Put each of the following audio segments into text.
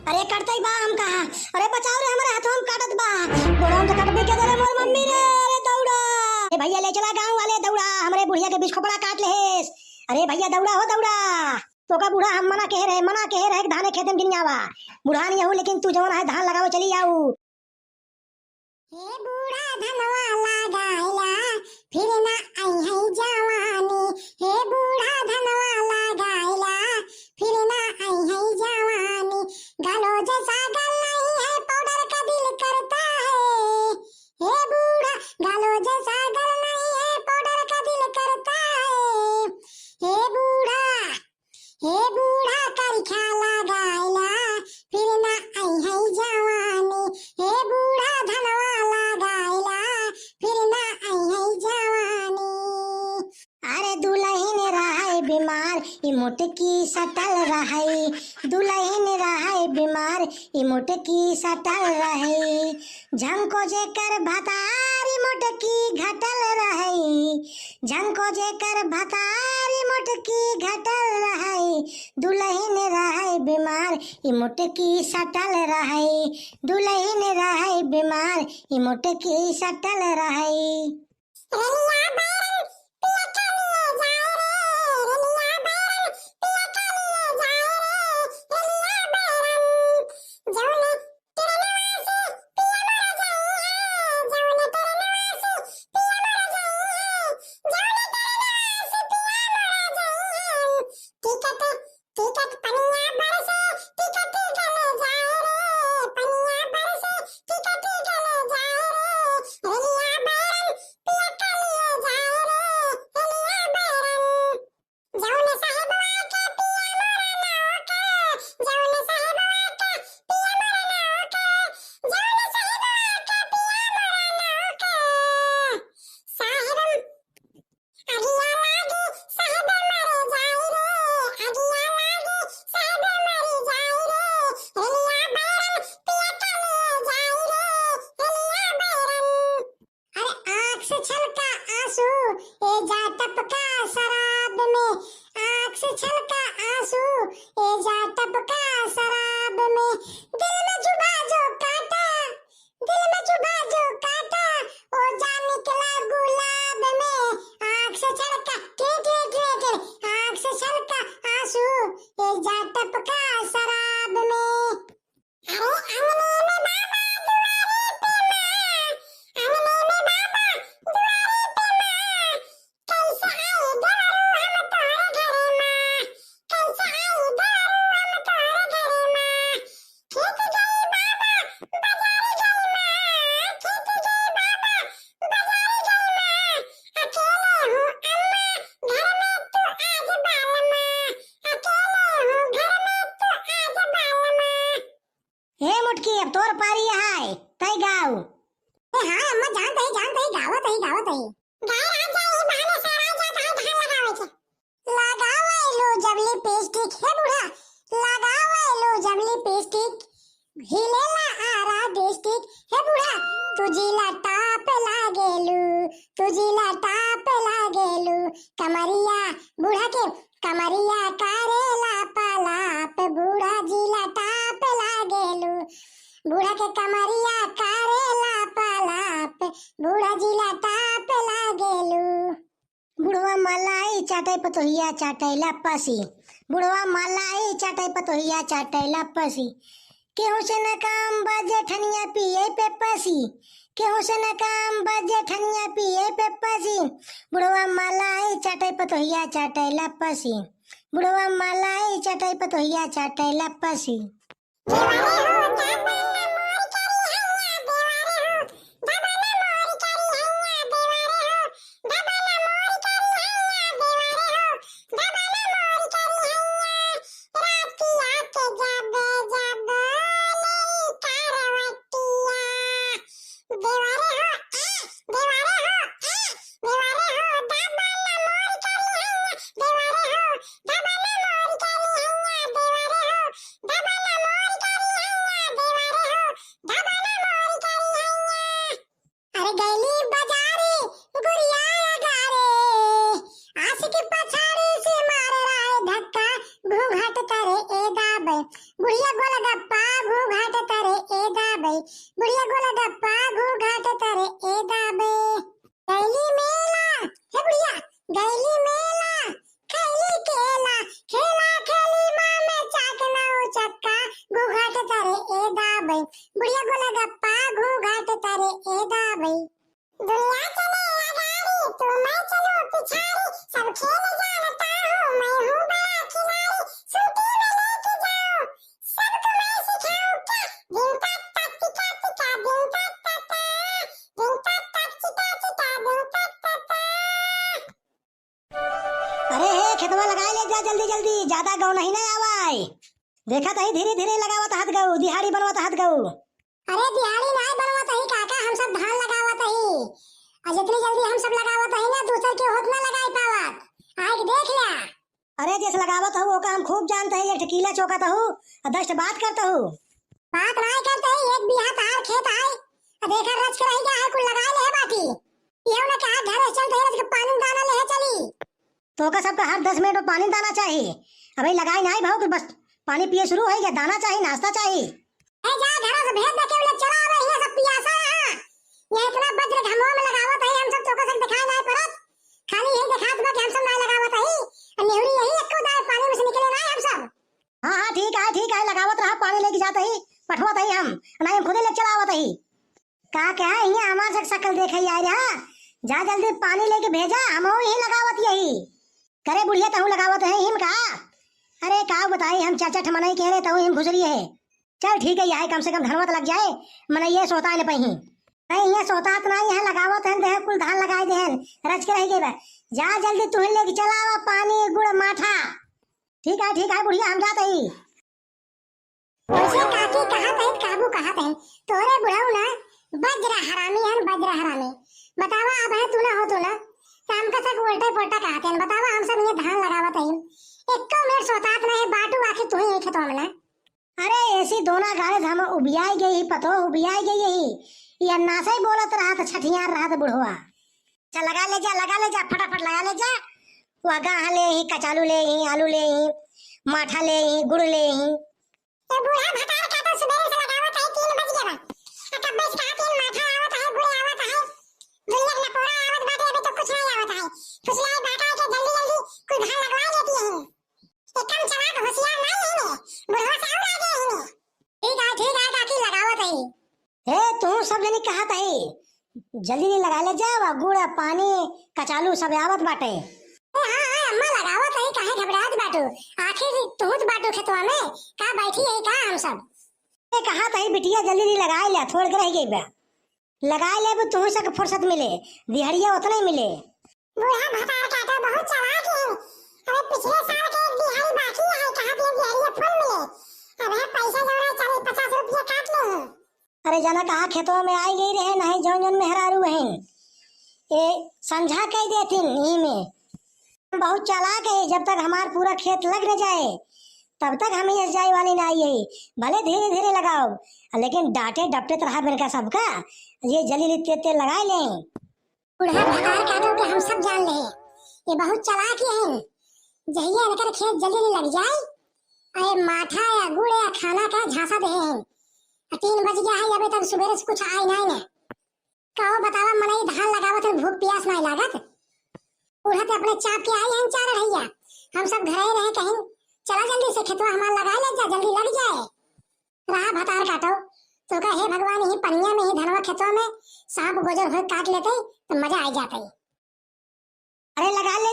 अरे कटतई बा हम कहा। अरे बचाओ रे हमारे हाथों हम काटत बा। बोरा हम तो कटबे के दे रे मोर मम्मी रे। अरे दौड़ा ए भैया ले चला गांव वाले दौड़ा हमरे बुढ़िया के बीच खोपड़ा काट ले हेस। अरे भैया दौड़ा हो दौड़ा। तो का बूढ़ा हम मना कहे रहे धाने खेत में गिनियावा। बूढ़ा नहीं हूं लेकिन तू जवन है धान लगाओ चली आऊ। हे बूढ़ा धनवा लगाइला फिर ना आई है जवानी। हे बूढ़ा धनवा लगाइला फिर ना आई है जवानी। गालो जैसा गल नहीं है पाउडर का दिल करता है। हे बूढ़ा गालो जैसा गल नहीं है पाउडर का दिल करता है। हे बूढ़ा करखा लगाइला फिर ना आई है जवानी। हे बूढ़ा धनवा लगाइला फिर ना आई है जवानी। अरे दुल्हन रहे बीमार ई मोटकी सटल रहे। दुल्हन रहे बीमार ई मोटकी सटल रहे। झमको जेकर भतारी मोटकी घटल रहे। झमको जेकर भतारी मोटकी घटल रहे। दुल्हन रहे बीमार ई मोटकी सटल रहे। दुल्हन रहे बीमार ई मोटकी सटल रहे। रनिया बैरन पिया कालिए जाए रे। रनिया बैरन पिया कालिए जाए रे। रनिया बैरन जौने तेरे नवासे पिया मर जाए है। जौने तेरे नवासे पिया मर जाए है। जौने तेरे नवासे पिया मर जाए है। टिकट पनिया बरसे टिकट गले जाए रे। पनिया बरसे टिकट गले जाए रे। रनिया बैरन पिया कालिए जाए रे। रनिया बैरन जौने साहिबवा के पिया मोरा नाव करे। जौने साहिबवा के पिया मोरा नाव करे। जौने साहिबवा के पिया मोरा नाव करे। साहिबम अगिया लागे साहिब मरे जाए रे। अगिया लागे साहिब मरे जाए रे। रनिया बैरन पिया कालिए जाए रे। रनिया बैरन अरे आँख से छलका आंसू ए जा टपका शराब में। आँख से छलका आंसू ए जा टपका शराब में। दिल में चुभा जो काटा दिल में चुभा जो काटा ओ जा निकला गुलाब में। आँख से छलका के आँख से छलका आंसू ए जा टपका शराब में। अरे अंगने में बाबा दुआरे पे माँ। अंगने में बाबा दुआरे पे माँ। कैसे आई दारू हम तोरे घरे माँ। कैसे आई दारू हम तोरे घरे माँ। खेत गई बाबा बाजारे गई माँ। खेत गई बाबा बाजारे गई माँ। अकेले हूँ अम्मा घर में तू आज बाल माँ। अकेले हूँ घर में तू आज बाल माँ। हे मुटकी अब तोर पारी है तई गाँव। ए हाँ अम्मा जानते ही गावत ही गाय राजा ये बहाने से राजा काहे धान लगावे छे। लगावे लो जब लिपस्टिक हे बूढ़ा लगावे लो जब लिपस्टिक। हिलेला आरा डिस्ट्रिक्ट हे बूढ़ा तुझीला टाप लागेलू कमरिया बूढ़ा के कमरिया करेला पालाप। बूढ़ा जिला टाप लागेलू बूढ़ा के कमरिया करेला पालाप। बूढ़ा जिला टाप लागेलू। बुढ़वा मलाई चाटे पतोहिया चाटैला पसी। बुढ़वा मलाई चाटे पतोहिया चाटैला पसी। केहू से न काम बजे ठनिया पिए पे पसी। केहू से न काम बजे ठनिया पिए पे पसी। बुढ़वा मलाई चाटे पतोहिया चाटैला पसी। बुढ़वा मलाई चाटे पतोहिया चाटैला पसी। देवारे हो दाबना मोर करी हैया देवारे हो दाबना मोर करी हैया देवारे हो दाबना मोर करी हैया देवारे हो दाबना मोर करी हैया। रात की आके जब जब ले कारवटिया। देवारे हो देवारे हो देवारे हो दाबना मोर करी हैया देवारे हो दाबना मोर करी हैया देवारे हो दाबना मोर करी हैया देवारे बुढ़िया गोला गप्पा घूंघाट तारे ए दाबे गैली मेला हे बुढ़िया गैली मेला खैली केला खेला खेली माँ में चाकना चक्का घूंघाट तारे ए दाबे बुढ़िया गोला गप्पा घूंघाट तारे ए दाबे दुनिया चले अगाड़ी तो मैं चलूं पिछाड़ी सब खेल जानता हूँ मैं हूँ बड़ा खिलाड़ी सूटी में लेके जाओ सबको मैं सिखाऊं क्या दिन तक तक टिका टिका दिन तक तक दिन तक तक टिका टिका दिन तक तक अरे हे खेतवा लगाए ले जा जल्दी जल्दी, ज्यादा गौ नहीं ना आवाई। देखा तही धीरे धीरे लगावत हाथ गऊ, दिहाड़ी बनवत हाथ गऊ। अरे दिहाड़ी नहीं बनवत ही काका, हम सब धान लगावत ही और जितनी जल्दी हम सब लगावत ही ना दूसर के होत ना लगाई पावत आके देख लिया। अरे जैसे लगावत हो वो काम खूब जानते हैं, एक कीला चौकत हो और 10 बात करता हूँ। बात नहीं करते ही एक बीघा तार खेत आए और देखा रच के रह गया है कुल लगाए ले बाकी ये उन्हें कहा घर चल रहे रच के पानी दाना ले चली तो का सबका हर 10 मिनट में पानी दाना चाहिए। अबे लगाई नहीं भाव कि बस पानी पिए शुरू हो गया, दाना चाहिए नाश्ता चाहिए। ए जा घरों से भेज दे के उन्हें चला आवे ये सब पियासा है ये इतना बज्र घमों में लगावत है हम सब तो का सब दिखाई नहीं पड़त खाली यही दिखात बा कि हम सब नहीं लगावत है और नेहरी यही एको दाए पानी में से निकले नहीं हम सब। हाँ हाँ ठीक है लगावत रहा, पानी लेके जाते ही पठवत ही हम नहीं हम खुदे ले चलावत ही। का क्या है ये हमार से शकल देखे आ रहा, जा जल्दी पानी लेके भेजा, हम यही लगावत यही करे बुढ़िया तहु लगावत है हिम का। अरे का बताई हम चाचा ठमनाई कह रहे तहु हिम घुसरी है। चल ठीक है यह कम से कम धनवत लग जाए, मन ये सोता है पही नहीं ये सोतात नहीं है लगावत है देह कुल धान लगाए देहन रच के रह गए। जा जल्दी तू लेके चलावा पानी गुड़ माठा। ठीक है बुढ़िया हम जाते ही। वैसे काकी कहात है काबू कहात है तोरे बुढ़ाऊ ना बज्र हरामी बतावा अब है तू ना हो तू ना काम का सब उल्टा पुल्टा कहते हैं। बतावा हम सब ये धान लगावत है एक तो मेरे सोतात नहीं बाटू आके तू ही खेतों में ना। अरे ऐसी दोना गाड़े हम उबियाई गई पतो उबियाई गई यही ये अन्ना से ही बोलत रहा था छठियार रहा था बुढ़वा। चल लगा ले जा फटाफट लगा ले जा। वो गाह ले ही कचालू ले ही आलू ले ही माठा ले ही गुड़ ले ही। ये बूढ़ा भतार का तो सुबह से लगावत है 3 बज गया अब बस का 3 माठा आवत है गुड़ आवत है दुनिया में पूरा आवत बाटे अभी तो कुछ नहीं आवत है फुसलाई बाटा के जल्दी कोई धान लगवा लेती है एकदम चलाक होशियार नहीं है बुढ़वा से और आगे है ठीक है काकी लगावत है। हे तू सब जनी कहा था जल्दी लगा ले जा गुड़ पानी कचालू सब आवत बाटे। हां अम्मा लगावत है काहे घबरात बाटू आखिर तूत बाटू खेतवा में का बैठी है का हम सब। ए कहा था बिटिया जल्दी लगा ले थोड़ के रह गई बा लगा ले तू से फुर्सत मिले दिहाड़िया उतना ही मिले। बूढ़ा भतार का तो बहुत चालाक है अबे पिछले साल के एक दिहाड़ी बाकी है कहां पे दिहाड़ी फुल मिले अब है पैसा जोड़ा चले 50 रुपया काट ले। अरे जना कहा खेतों में आई गई रहे नहीं जौन मेहरारू बहन ये समझा कह देती यही में बहुत चालाक है। जब तक हमार पूरा खेत लग न जाए तब तक हमें इस जाई वाली ना आई है भले धीरे धीरे लगाओ लेकिन डांटे डपटे तरह मिलकर सबका ये जली तेल लगा ले। बूढ़ा भतार का तो हम सब जान ले ये बहुत चालाक है जहिया इनकर खेत जल्दी लग जाए अरे माठा या गुड़ या खाना का झांसा दे 3 बज गया है अबे तक सुबह से कुछ आई नहीं ने कहो बतावा मनई धान लगावत है भूख प्यास नहीं लागत बूढ़ा ते अपने चाप के आई हैं चार रहिया हम सब घरे रहे कहीं चला जल्दी से खेतवा हमार लगा ले जा जल्दी लग जाए। रहा भतार काटो तो का हे भगवान ही पनिया में ही धनवा खेतवा में सांप गोजर हो काट लेते तो मजा आ जाता है। अरे लगा ले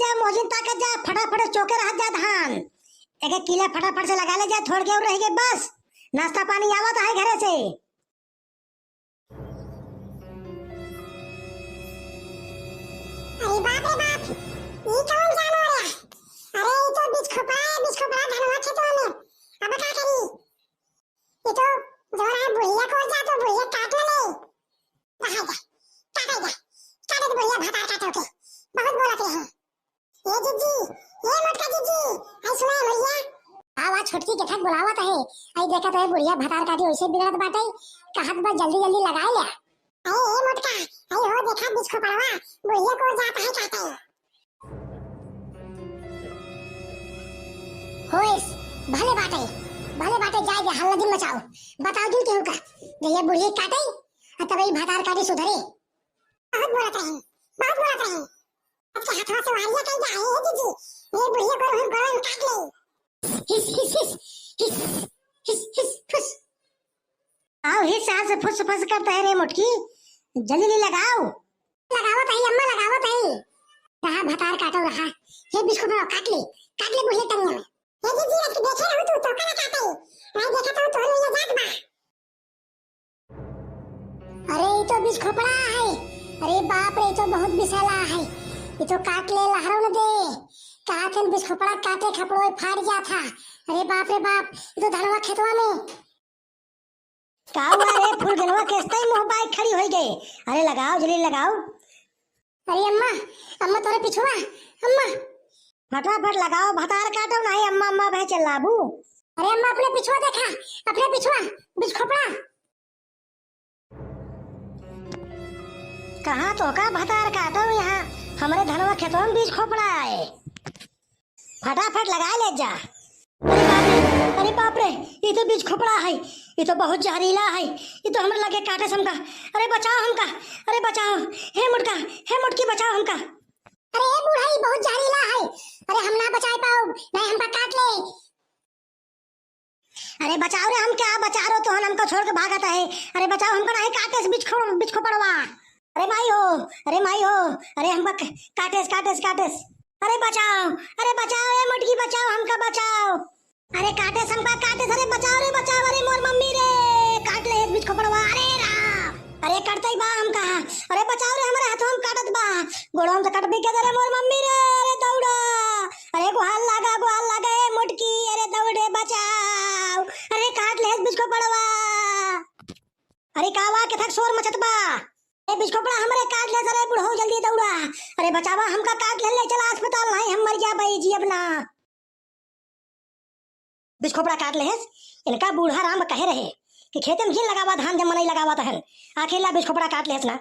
जा मोजिन ताकत जा फटाफट चौके रह जा धान एक किला फटाफट से लगा ले जा थोड़ के और रह गए बस नाश्ता पानी आवत है घरे से। अरे बाप रे बाप ये कौन जानवर है अरे ये तो बीच खोपड़ा धनवा खेतवा में अब क्या करी ये तो जो रहा बुढ़िया को जा तो बुढ़िया काट ले काटे बुढ़िया भतार काटो के बहुत बोलते हैं ये जिज्जी ये मोटका जिज्जी आई सुना है बुढ़िया आवा छोटकी के ठक बुलावत है आई देखा तो बुढ़िया भतार काटी वैसे बिगड़त बाटे कहत बा जल्दी लगा ले अरे ये मोटका आई हो देखा बीच खोपड़वा बुढ़िया को जाता है काटे होइस भले भले बाटे जाए दे हल्ला दिन मचाओ। बताओ दिन केहू का जे ये बुढ़िया काटे और तब ये भातार काटे सुधरे। बहुत बोलत रही, बहुत बोलत रही। अच्छा हाथवा से वारिया कहीं जाए है दीदी, ये बुढ़िया को हम काट ले। हिस हिस हिस हिस हिस हिस फुस। आओ हिस से फुस फुस करता है रे मुटकी, जल्दी लगाओ। लगावत है अम्मा, लगावत है। रहा भतार काटो रहा, ये बिस्कुट में काट ले बुढ़िया टंगे में। ये दीदी रख देखे रहू तू तो कना काटे, मैं देखा तो तोर में जात बा। अरे ये तो बिस्खोपड़ा है, अरे बाप रे ये तो बहुत विषैला है, ये तो काट ले लहरों न दे। कहा थे बिस्खोपड़ा काटे खपड़ो फाड़ गया था। अरे बाप रे बाप, ये तो धनवा खेतवा में। का हुआ रे फुलगनवा कैसे मुंह बाइक खड़ी हो गई। अरे लगाओ जल्दी लगाओ। अरे अम्मा, अम्मा तोरे पिछुआ, अम्मा फटाफट लगाओ, भतार काटो नहीं अम्मा अम्मा भय चलाबू। अरे अम्मा अपने पिछुआ देखा, अपने पिछुआ बिस्खोपड़ा। कहाँ तो का भतार काटो, यहाँ हमारे धनवा खेतों में बीज खोपड़ा है। फटाफट लगा ले जा। अरे बाप रे ये तो बीज खोपड़ा है, ये तो बहुत जहरीला है, ये तो हमारे लगे काटे समका। अरे बचाओ हमका, अरे बचाओ, हे मुटका हे मुटकी बचाओ हमका। अरे ये बूढ़ा ही बहुत जहरीला है, अरे हम ना बचा पाओ, नहीं हमका काट ले। अरे बचाओ रे, हम क्या बचा रहे हो तो हमको छोड़ के भागता है। अरे बचाओ हमको, नहीं काटे बीज खोपड़वा। अरे माई हो, अरे माई हो, अरे हमका काटेस काटेस काटेस। अरे बचाओ ए मुटकी बचाओ हमका बचाओ। अरे काटेस हमका काटेस, अरे बचाओ रे बचाओ। अरे मोर मम्मी रे काट ले बीज खोपड़वा। अरे राम, अरे कटतई बा हमका। अरे बचाओ रे, हमारे हाथों में काटत बा, गोड़ों से कट भी के दे रे मोर मम्मी रे। अरे दौड़ा, अरे गुहाल लगा ए मुटकी, अरे दौड़े बचाओ। अरे काट ले बीज खोपड़वा। अरे कावा के थक शोर मचत बा, ए बीज खोपड़ा हमरे काट ले। अरे बुढ़ऊ जल्दी दौड़ा, अरे बचावा हमका काट ले चला अस्पताल, नहीं हम मर जा भाई जी अपना। बीज खोपड़ा काट ले, इनका बूढ़ा राम कहे रहे कि खेते में घी लगावा धान जब नहीं लगावा तहन अकेला बीज खोपड़ा काट ले ना।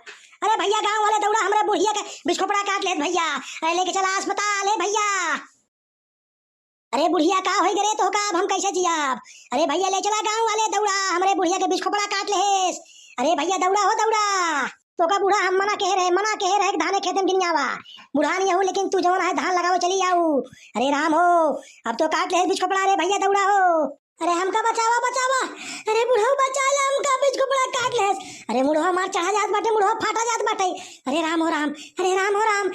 अरे भैया गांव वाले दौड़ा, हमारे बुढ़िया का बीज खोपड़ा काट ले भैया, अरे लेके चला अस्पताल है भैया। अरे बुढ़िया का हो गए तो का अब हम कैसे जियाब। अरे भैया ले चला गांव वाले दौड़ा, हमारे बुढ़िया के बीज खोपड़ा काट ले। अरे भैया दौड़ा हो दौड़ा, तो का बूढ़ा हम मना कह रहे धाने खेते में गिन आवा। बूढ़ा नहीं हो लेकिन तू जवन है धान लगाओ चली आऊ। अरे राम हो, अब तो काट ले बीज खोपड़ा। अरे भैया दौड़ा हो, अरे हमका बचावा बचावा। अरे बुढ़ऊ बचा ले, हमका बीज खोपड़ा काट ले। अरे मुढ़वा मार चढ़ा जात बाटे, मुढ़वा फाटा जात बाटे। अरे राम हो राम, अरे राम हो राम,